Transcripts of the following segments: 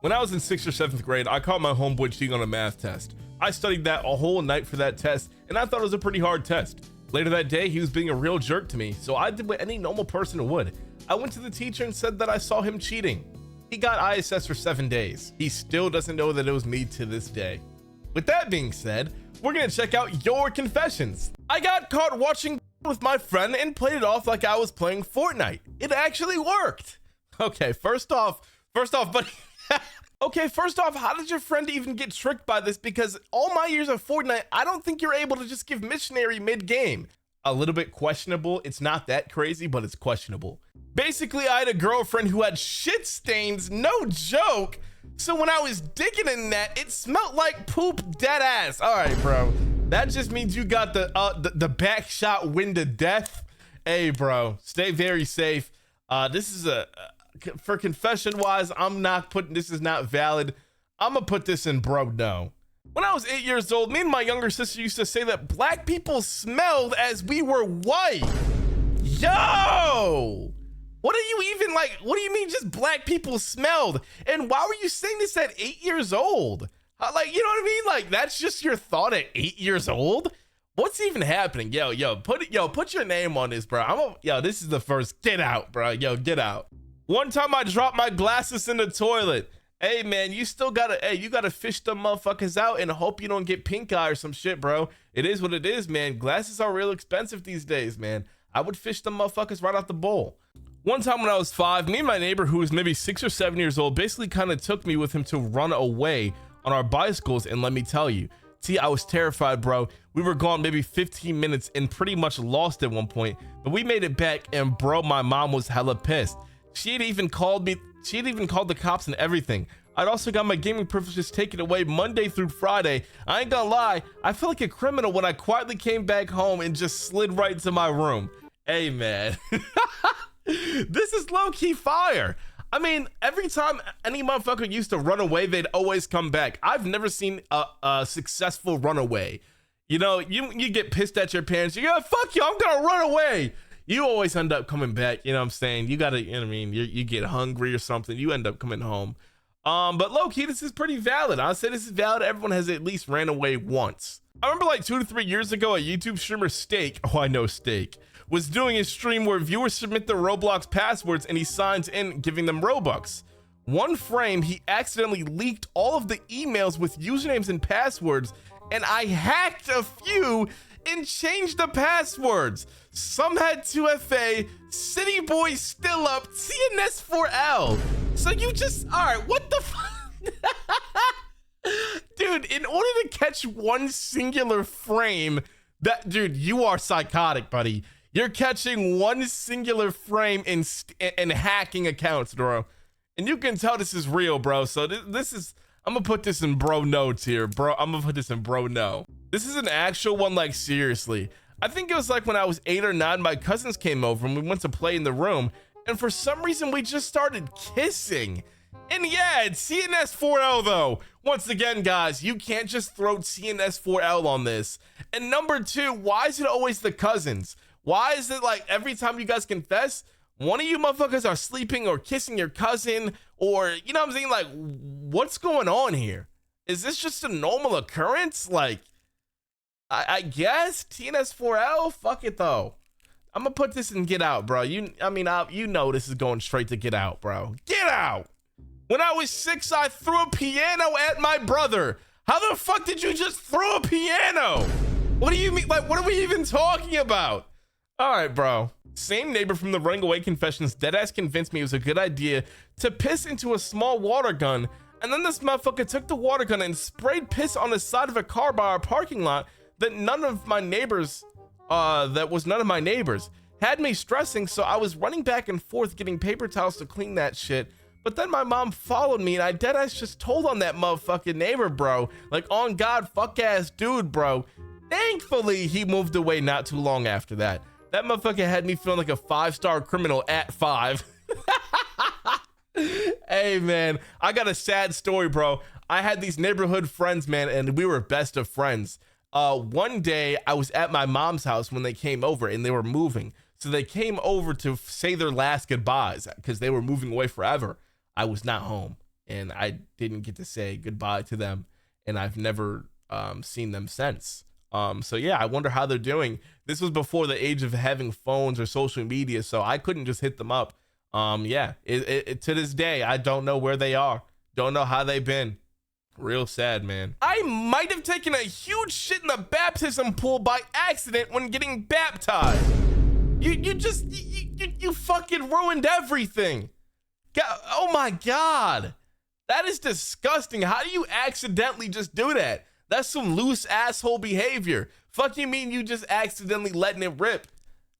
When I was in 6th or 7th grade, I caught my homeboy cheating on a math test. I studied that a whole night for that test, and I thought it was a pretty hard test. Later that day, he was being a real jerk to me, so I did what any normal person would. I went to the teacher and said that I saw him cheating. He got ISS for 7 days. He still doesn't know that it was me to this day. With that being said, we're gonna check out your confessions. I got caught watching with my friend and played it off like I was playing Fortnite. It actually worked. Okay, first off, buddy. Okay, first off, how did your friend even get tricked by this? Because all my years of Fortnite, I don't think you're able to just give missionary mid-game. A little bit questionable. It's not that crazy, but it's questionable. Basically, I had a girlfriend who had shit stains, no joke. So when I was digging in that, it smelled like poop dead ass. All right, bro. That just means you got the back shot win to death. Hey, bro, stay very safe. This is for confession wise, I'm not putting, this is not valid. I'm gonna put this in bro no. When I was 8 years old, me and my younger sister used to say that black people smelled as we were white. Yo! What are you even like? What do you mean just black people smelled? And why were you saying this at 8 years old? Like, you know what I mean? Like, that's just your thought at 8 years old? What's even happening? Yo, put your name on this, bro. Yo, this is the first. Get out, bro. Yo, get out. One time I dropped my glasses in the toilet. Hey man, you still gotta, you gotta fish them motherfuckers out and hope you don't get pink eye or some shit, bro. It is what it is, man. Glasses are real expensive these days, man. I would fish them motherfuckers right out the bowl. One time when I was 5, me and my neighbor, who was maybe 6 or 7 years old, basically kind of took me with him to run away on our bicycles. And let me tell you, see, I was terrified, bro. We were gone maybe 15 minutes and pretty much lost at one point, but we made it back, and bro, my mom was hella pissed. She had even called the cops and everything. I'd also got my gaming privileges taken away Monday through Friday. I ain't gonna lie, I felt like a criminal when I quietly came back home and just slid right into my room. Hey man, this is low-key fire. I mean, every time any motherfucker used to run away, they'd always come back. I've never seen a successful runaway. You know, you get pissed at your parents. You go, fuck you, I'm gonna run away. You always end up coming back, you know what I'm saying? You gotta, you know what I mean? You get hungry or something, you end up coming home. But low-key, this is pretty valid. I'll say this is valid. Everyone has at least ran away once. I remember like 2 to 3 years ago, a YouTube streamer, Steak, oh, I know Steak, was doing a stream where viewers submit their Roblox passwords and he signs in, giving them Robux. One frame, he accidentally leaked all of the emails with usernames and passwords, and I hacked a few and changed the passwords. Some had 2FA, City Boy still up, tnickelss4l. So you just, all right, what the fuck? Dude, in order to catch one singular frame, dude, you are psychotic, buddy. You're catching one singular frame and hacking accounts, bro. And you can tell this is real, bro. So this is, I'm gonna put this in bro notes here, bro. I'm gonna put this in bro no. This is an actual one, like seriously. I think it was like when I was 8 or 9, my cousins came over and we went to play in the room. And for some reason, we just started kissing. And yeah, it's tnickelss4l though. Once again, guys, you can't just throw tnickelss4l on this. And number 2, why is it always the cousins? Why is it like every time you guys confess, one of you motherfuckers are sleeping or kissing your cousin, or, you know what I'm saying? Like, what's going on here? Is this just a normal occurrence? Like, I guess tnickelss4l, fuck it though. I'm gonna put this in get out, bro. You know this is going straight to get out, bro. Get out. When I was 6, I threw a piano at my brother. How the fuck did you just throw a piano? What do you mean? Like, what are we even talking about? All right, bro. Same neighbor from the running away confessions deadass convinced me it was a good idea to piss into a small water gun, and then this motherfucker took the water gun and sprayed piss on the side of a car by our parking lot that none of my neighbors had me stressing. So I was running back and forth getting paper towels to clean that shit. But then my mom followed me and I deadass just told on that motherfucking neighbor, bro. Like, on God, fuck ass dude, bro. Thankfully, he moved away not too long after that. That motherfucker had me feeling like a 5-star criminal at 5. Hey, man, I got a sad story, bro. I had these neighborhood friends, man, and we were best of friends. One day I was at my mom's house when they came over and they were moving. So they came over to say their last goodbyes because they were moving away forever. I was not home. and I didn't get to say goodbye to them, and I've never seen them since. So yeah, I wonder how they're doing. This was before the age of having phones or social media, so I couldn't just hit them up. Yeah, to this day, I don't know where they are. Don't know how they've been. Real sad, man. I might have taken a huge shit in the baptism pool by accident when getting baptized. You fucking ruined everything. Oh my God. That is disgusting. How do you accidentally just do that? That's some loose asshole behavior. Fuck you mean you just accidentally letting it rip?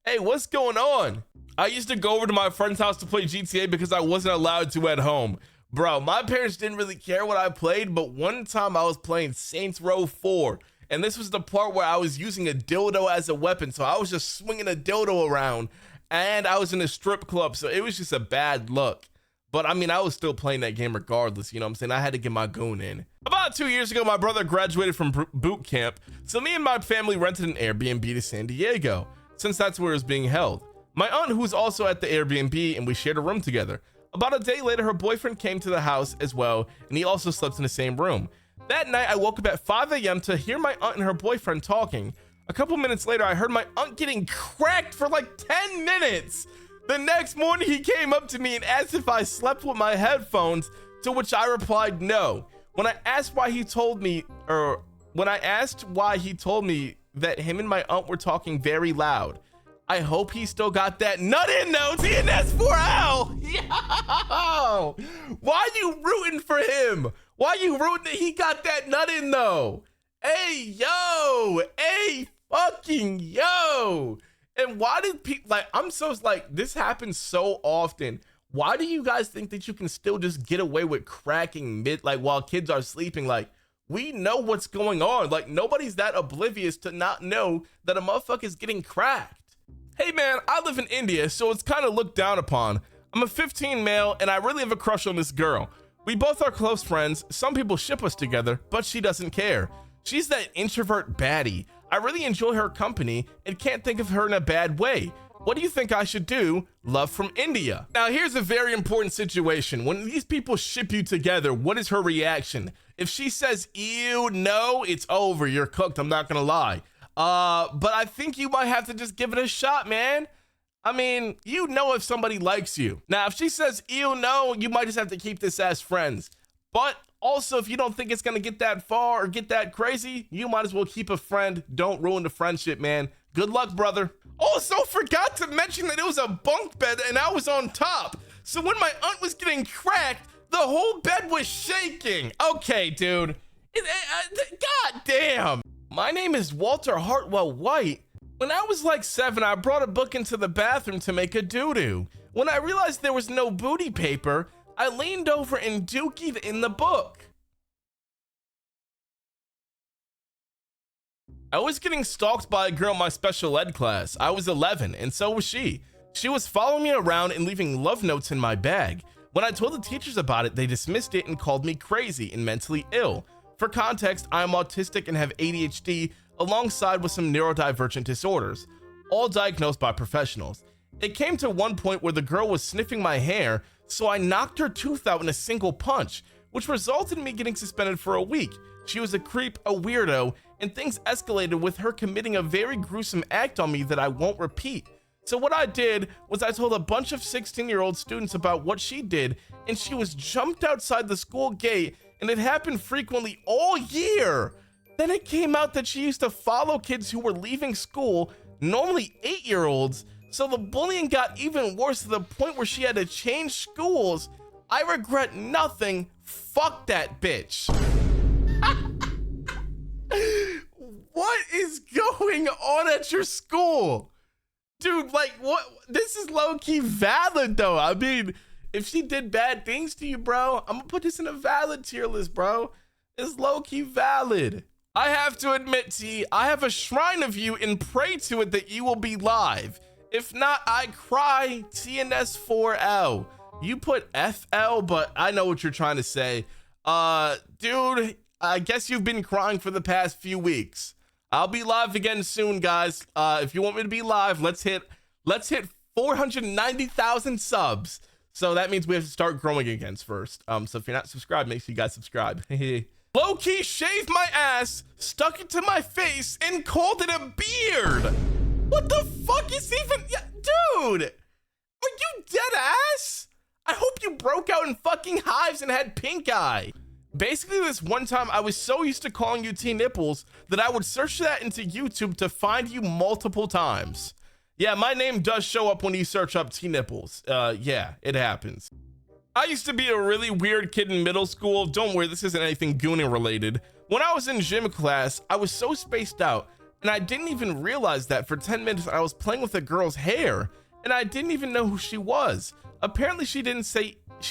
Hey, what's going on? I used to go over to my friend's house to play GTA because I wasn't allowed to at home. Bro, my parents didn't really care what I played, but one time I was playing Saints Row 4, and this was the part where I was using a dildo as a weapon, so I was just swinging a dildo around, and I was in a strip club, so it was just a bad look. But I mean, I was still playing that game regardless, you know what I'm saying? I had to get my goon in. About 2 years ago, my brother graduated from boot camp, so me and my family rented an Airbnb to San Diego, since that's where it was being held. My aunt, who was also at the Airbnb, and we shared a room together. About a day later, her boyfriend came to the house as well, and he also slept in the same room. That night, I woke up at 5 a.m. to hear my aunt and her boyfriend talking. A couple minutes later, I heard my aunt getting cracked for like 10 minutes. The next morning, he came up to me and asked if I slept with my headphones, to which I replied no. When I asked why he told me that him and my aunt were talking very loud. I hope he still got that nut in though, TNS4L. Yo, why you rooting for him? Why you rooting that he got that nut in though? Hey, fucking yo. And why did people, like, I'm so, like, this happens so often. Why do you guys think that you can still just get away with cracking while kids are sleeping? Like, we know what's going on. Like, nobody's that oblivious to not know that a motherfucker's getting cracked. Hey man, I live in India, so it's kind of looked down upon. I'm a 15 male, and I really have a crush on this girl. We both are close friends. Some people ship us together, but she doesn't care. She's that introvert baddie. I really enjoy her company and can't think of her in a bad way. What do you think I should do? Love from India. Now here's a very important situation. When these people ship you together, what is her reaction? If she says, ew, no, it's over. You're cooked. I'm not gonna lie. But I think you might have to just give it a shot, man. I mean, you know if somebody likes you. Now, if she says, ew, no, you might just have to keep this as friends. But also, if you don't think it's gonna get that far or get that crazy, you might as well keep a friend. Don't ruin the friendship, man. Good luck, brother. Also, forgot to mention that it was a bunk bed and I was on top. So when my aunt was getting cracked, the whole bed was shaking. Okay, dude. God damn. My name is Walter Hartwell White. When I was like 7, I brought a book into the bathroom to make a doo-doo. When I realized there was no booty paper, I leaned over and dookied in the book. I was getting stalked by a girl in my special ed class. I was 11, and so was she. She was following me around and leaving love notes in my bag. When I told the teachers about it, they dismissed it and called me crazy and mentally ill. For context, I am autistic and have ADHD alongside with some neurodivergent disorders, all diagnosed by professionals. It came to one point where the girl was sniffing my hair, so I knocked her tooth out in a single punch, which resulted in me getting suspended for a week. She was a creep, a weirdo, and things escalated with her committing a very gruesome act on me that I won't repeat. So what I did was I told a bunch of 16-year-old students about what she did, and she was jumped outside the school gate, and it happened frequently all year. Then it came out that she used to follow kids who were leaving school, normally 8-year-olds, so the bullying got even worse to the point where she had to change schools. I regret nothing. Fuck that bitch. What is going on at your school? Dude, like, what? This is low-key valid, though. I mean, if she did bad things to you, bro, I'm gonna put this in a valid tier list, bro. It's low-key valid. I have to admit, T, I have a shrine of you and pray to it that you will be live. If not, I cry. TNS4L. You put FL, but I know what you're trying to say. Dude, I guess you've been crying for the past few weeks. I'll be live again soon, guys. If you want me to be live, let's hit 490,000 subs. So that means we have to start growing again first. So if you're not subscribed, make sure you guys subscribe. Low-key shaved my ass, stuck it to my face, and called it a beard. What the fuck is even, yeah, dude, are you dead ass? I hope you broke out in fucking hives and had pink eye. Basically, this one time I was so used to calling you tnipples that I would search that into YouTube to find you multiple times. Yeah, my name does show up when you search up tnipples. Yeah, it happens. I used to be a really weird kid in middle school. Don't worry, this isn't anything Gooning related. When I was in gym class, I was so spaced out, and I didn't even realize that for 10 minutes I was playing with a girl's hair, and I didn't even know who she was. Apparently she didn't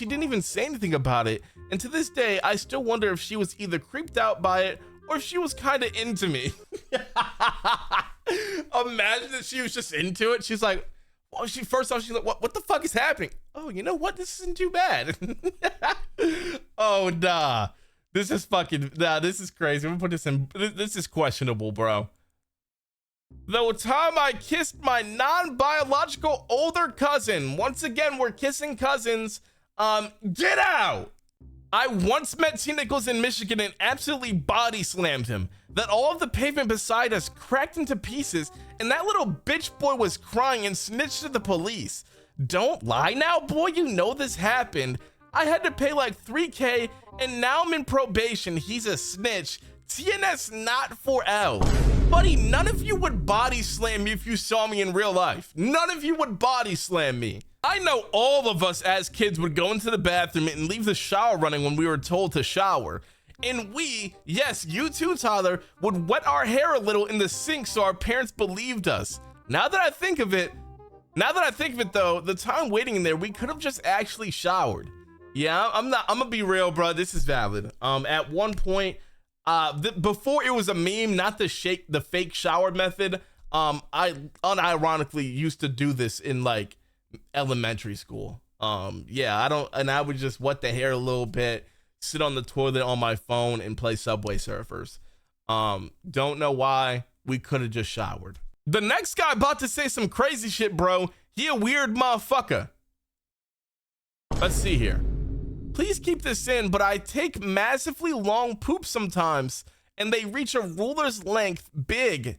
even say anything about it, and to this day I still wonder if she was either creeped out by it or if she was kind of into me. Imagine that she was just into it. She's like, well, first off she's like, what the fuck is happening? Oh, you know what, this isn't too bad. Oh nah, this is crazy. I'm gonna put this in. This is questionable, bro. The time I kissed my non-biological older cousin. Once again, we're kissing cousins. Get out! I once met tnickelss in Michigan and absolutely body slammed him. That all of the pavement beside us cracked into pieces, and that little bitch boy was crying and snitched to the police. Don't lie now, boy, you know this happened. I had to pay like $3K, and now I'm in probation. He's a snitch. TNS not for L. Buddy, none of you would body slam me if you saw me in real life. None of you would body slam me. I know all of us as kids would go into the bathroom and leave the shower running when we were told to shower. And we, yes, you too, Tyler, would wet our hair a little in the sink so our parents believed us. Now that I think of it though, the time waiting in there, we could have just actually showered. Yeah, I'm gonna be real, bro. This is valid. At one point, before it was a meme, not the fake shower method, I unironically used to do this in like elementary school. Yeah, I would just wet the hair a little bit, sit on the toilet on my phone and play Subway Surfers. Don't know why. We could have just showered. The next guy about to say some crazy shit, bro. He a weird motherfucker. Let's see here. Please keep this in, but I take massively long poops sometimes, and they reach a ruler's length big.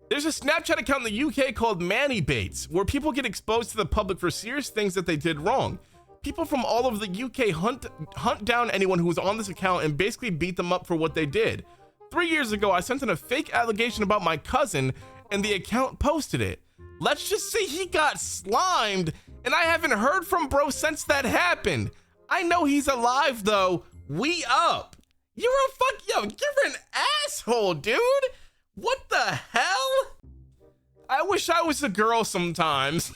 There's a Snapchat account in the UK called Manny Baits, where people get exposed to the public for serious things that they did wrong. People from all over the UK hunt down anyone who was on this account and basically beat them up for what they did. 3 years ago, I sent in a fake allegation about my cousin, and the account posted it. Let's just say he got slimed, and I haven't heard from bro since that happened. I know he's alive though. We up. You're an asshole, dude. What the hell? I wish I was a girl sometimes.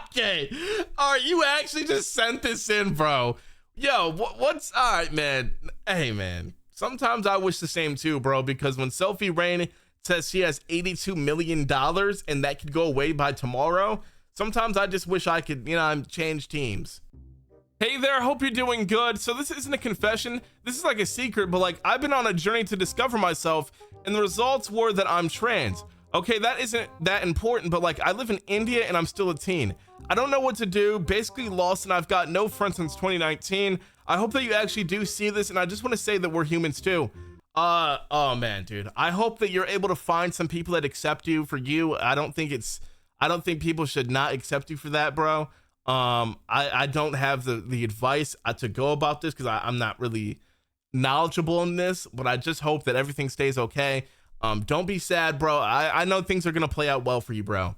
Okay. All right, you actually just sent this in, bro. Yo, what's all right, man? Hey, man. Sometimes I wish the same too, bro, because when Sophie Rain says she has $82 million and that could go away by tomorrow, sometimes I just wish I could, change teams. Hey there, hope you're doing good. So this isn't a confession, this is like a secret, but like I've been on a journey to discover myself, and the results were that I'm trans. Okay, that isn't that important, but like I live in India and I'm still a teen. I don't know what to do, basically lost, and I've got no friends since 2019. I hope that you actually do see this, and I just want to say that we're humans too. Oh man, dude, I hope that you're able to find some people that accept you for you. I don't think people should not accept you for that, bro. I don't have the advice to go about this because I'm not really knowledgeable in this, but I just hope that everything stays okay. Don't be sad, bro. I know things are gonna play out well for you, bro.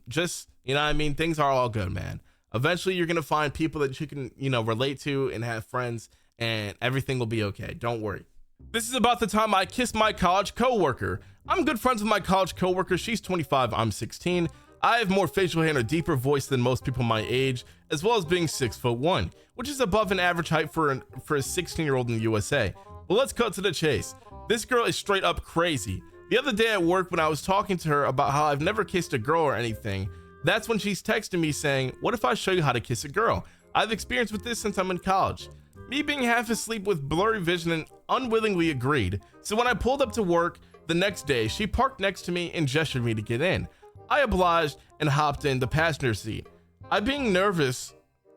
Just, things are all good, man. Eventually you're gonna find people that you can, relate to and have friends, and everything will be okay. Don't worry. This is about the time I kissed my college coworker. I'm good friends with my college coworker. She's 25, I'm 16. I have more facial hair and a deeper voice than most people my age, as well as being 6'1", which is above an average height for a 16-year-old in the USA. Well, let's cut to the chase. This girl is straight up crazy. The other day at work, when I was talking to her about how I've never kissed a girl or anything, that's when she's texting me saying, what if I show you how to kiss a girl? I've experienced with this since I'm in college. Me being half asleep with blurry vision and unwillingly agreed. So when I pulled up to work the next day, she parked next to me and gestured me to get in. I obliged and hopped in the passenger seat. I, being nervous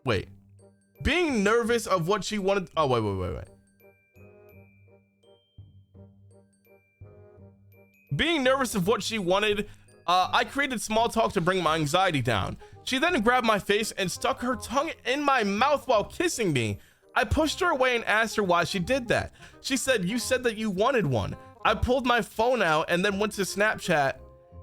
Wait. Being nervous of what she wanted. Oh, wait. Being nervous of what she wanted, I created small talk to bring my anxiety down. She then grabbed my face and stuck her tongue in my mouth while kissing me. I pushed her away and asked her why she did that. She said, "You said that you wanted one." I pulled my phone out and then went to Snapchat,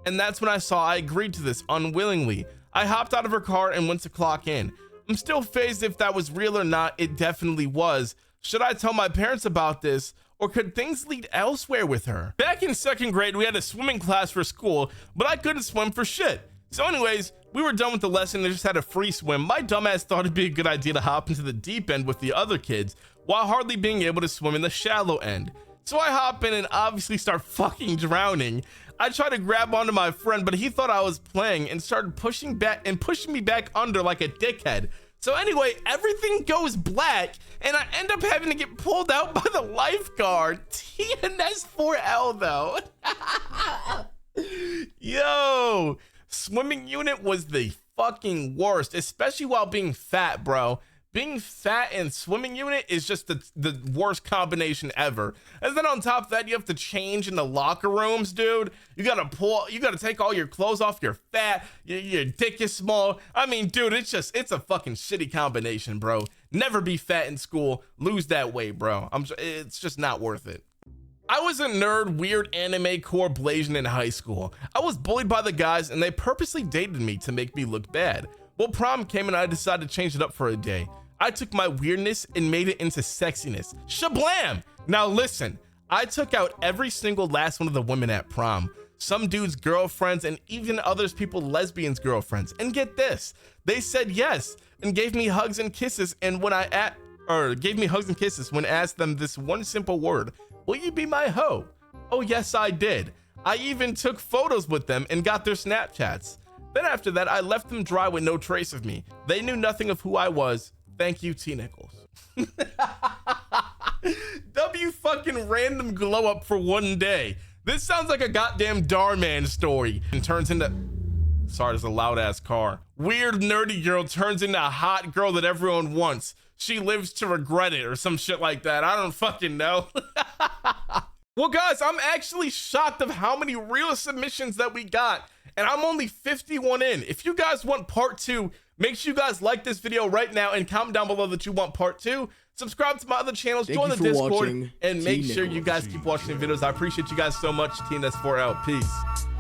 and that's when I saw I agreed to this unwillingly. I hopped out of her car and went to clock in. I'm still phased if that was real or not. It definitely was. Should I tell my parents about this, or could things lead elsewhere with her? Back in 2nd grade, we had a swimming class for school, but I couldn't swim for shit. So anyways, we were done with the lesson and just had a free swim. My dumbass thought it'd be a good idea to hop into the deep end with the other kids while hardly being able to swim in the shallow end. So I hop in and obviously start fucking drowning. I tried to grab onto my friend, but he thought I was playing and started pushing me back under like a dickhead. So anyway, everything goes black and I end up having to get pulled out by the lifeguard. tnickelss though. Yo, swimming unit was the fucking worst, especially while being fat, bro. Being fat and swimming unit is just the worst combination ever. And then on top of that, you have to change in the locker rooms, dude. You gotta take all your clothes off. You're fat, your dick is small. I mean, dude, it's a fucking shitty combination, bro. Never be fat in school. Lose that weight, bro. It's just not worth it. I was a nerd, weird anime core blazing in high school. I was bullied by the guys and they purposely dated me to make me look bad. Well, prom came and I decided to change it up for a day. I took my weirdness and made it into sexiness. Shablam! Now listen, I took out every single last one of the women at prom. Some dudes' girlfriends and even others people lesbians' girlfriends. And get this, they said yes and gave me hugs and kisses. And when gave me hugs and kisses when I asked them this one simple word, "Will you be my hoe?" Oh yes, I did. I even took photos with them and got their Snapchats. Then after that, I left them dry with no trace of me. They knew nothing of who I was. Thank you, tnickelss. W fucking random glow up for one day. This sounds like a goddamn Darman story. And turns into... Sorry, there's a loud ass car. Weird nerdy girl turns into a hot girl that everyone wants. She lives to regret it or some shit like that. I don't fucking know. Well, guys, I'm actually shocked of how many real submissions that we got. And I'm only 51 in. If you guys want part 2, make sure you guys like this video right now and comment down below that you want part 2. Subscribe to my other channels, join the Discord, and make sure you guys keep watching the videos. I appreciate you guys so much. tnickelss out. Peace.